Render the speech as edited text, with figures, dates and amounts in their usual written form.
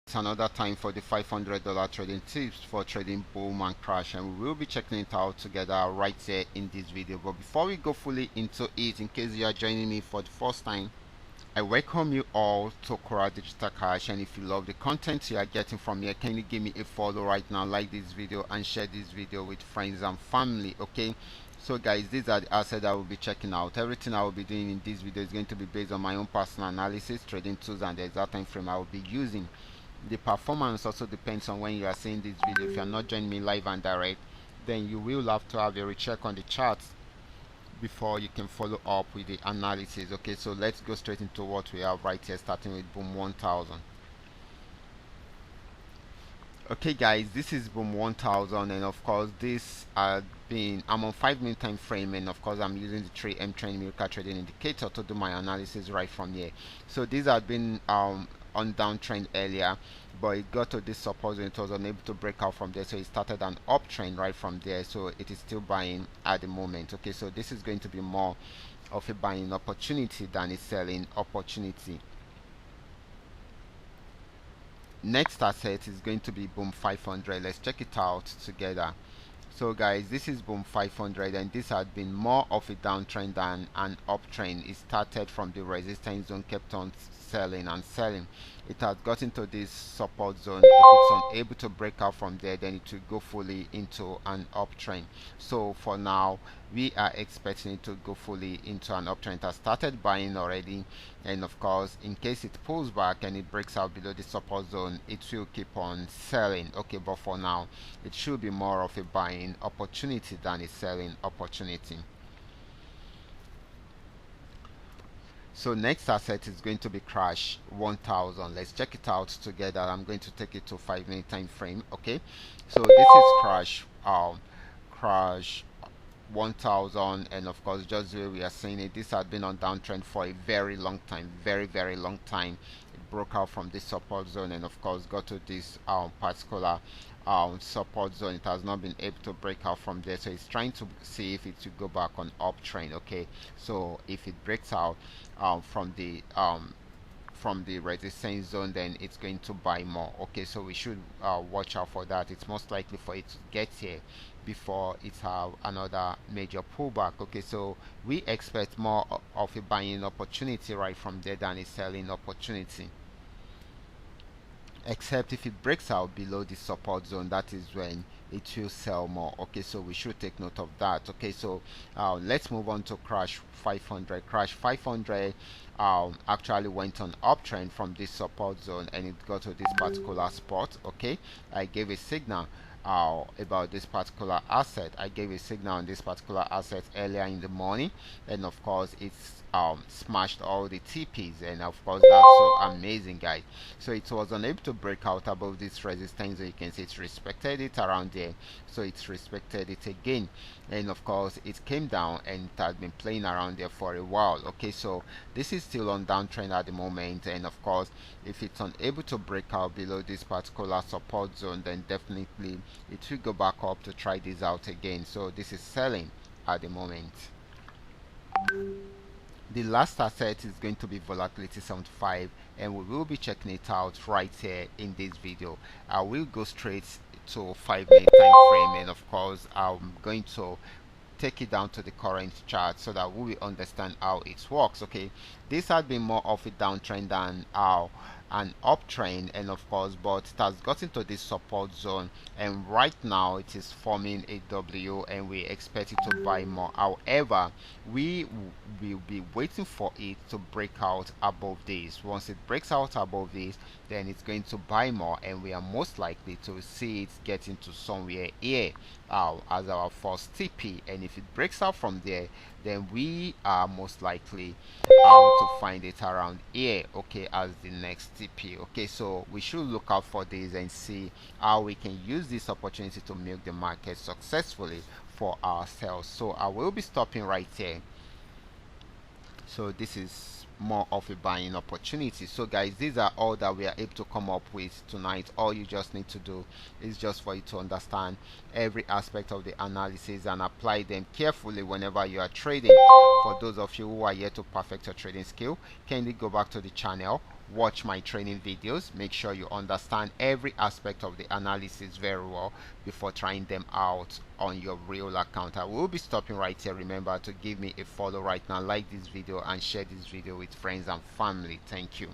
It's another time for the $500 trading tips for trading boom and crash, and we will be checking it out together right here in this video. But before we go fully into it, in case you are joining me for the first time, I welcome you all to Qora Digital Cash, and if you love the content you are getting from here, kindly give me a follow right now, like this video and share this video with friends and family. Okay, so guys, these are the assets I will be checking out. Everything I will be doing in this video is going to be based on my own personal analysis, trading tools, and the exact time frame I will be using. The performance also depends on when you are seeing this video. If you are not joining me live and direct, then you will have to have a recheck on the charts before you can follow up with the analysis. Okay, so let's go straight into what we have right here, starting with boom 1000. Okay guys, this is boom 1000, and of course this I'm on 5-minute time frame, and of course I'm using the 3M trend miracle trading indicator to do my analysis right from here. So these had been on downtrend earlier, but it got to this support zone. It was unable to break out from there, so it started an uptrend right from there. So it is still buying at the moment. Okay, so this is going to be more of a buying opportunity than a selling opportunity. Next asset is going to be boom 500. Let's check it out together. So guys, this is boom 500, and this had been more of a downtrend than an uptrend. It started from the resistance zone, kept on selling and selling. It has gotten to this support zone. If it's unable to break out from there, then it will go fully into an uptrend. So for now, we are expecting it to go fully into an uptrend. It has started buying already, and of course, in case it pulls back and it breaks out below the support zone, it will keep on selling. Okay, but for now, it should be more of a buying opportunity than a selling opportunity. So next asset is going to be crash 1000. Let's check it out together. I'm going to take it to 5-minute time frame. Okay, so this is crash 1000, and of course, just the way we are seeing it, this had been on downtrend for a very long time, very long time. It broke out from this support zone, and of course got to this particular support zone. It has not been able to break out from there, so it's trying to see if it should go back on uptrend. Okay, so if it breaks out from the resistance zone, then it's going to buy more. Okay, so we should watch out for that. It's most likely for it to get here before it have another major pullback. Okay, so we expect more of a buying opportunity right from there than a selling opportunity, except if it breaks out below the support zone. That is when it will sell more. Okay, so we should take note of that. Okay, so let's move on to crash 500. Crash 500 actually went on uptrend from this support zone, and it got to this particular spot. Okay, I gave a signal about this particular asset. I gave a signal on this particular asset earlier in the morning, and of course it's smashed all the TPs, and of course that's so amazing, guys. So it was unable to break out above this resistance. So you can see it's respected it around there, so it's respected it again, and of course it came down and it has been playing around there for a while. Okay, so this is still on downtrend at the moment, and of course if it's unable to break out below this particular support zone, then definitely it will go back up to try this out again. So this is selling at the moment. The last asset is going to be volatility 75, and we will be checking it out right here in this video. I will go straight to 5-minute time frame, and of course I'm going to take it down to the current chart so that we will understand how it works. Okay, this has been more of a downtrend than an uptrend, and of course, but it has gotten to this support zone, and right now it is forming a W, and we expect it to buy more. However, we will be waiting for it to break out above this. Once it breaks out above this, then it's going to buy more, and we are most likely to see it get into somewhere here as our first TP. And if it breaks out from there, then we are most likely to find it around here, okay, as the next TP. Okay, so we should look out for this and see how we can use this opportunity to milk the market successfully for ourselves. So I will be stopping right here. So this is more of a buying opportunity. So guys, these are all that we are able to come up with tonight. All you just need to do is just for you to understand every aspect of the analysis and apply them carefully whenever you are trading. For those of you who are yet to perfect your trading skill, kindly go back to the channel, watch my training videos. Make sure you understand every aspect of the analysis very well before trying them out on your real account. I will be stopping right here. Remember to give me a follow right now, like this video and share this video with friends and family. Thank you.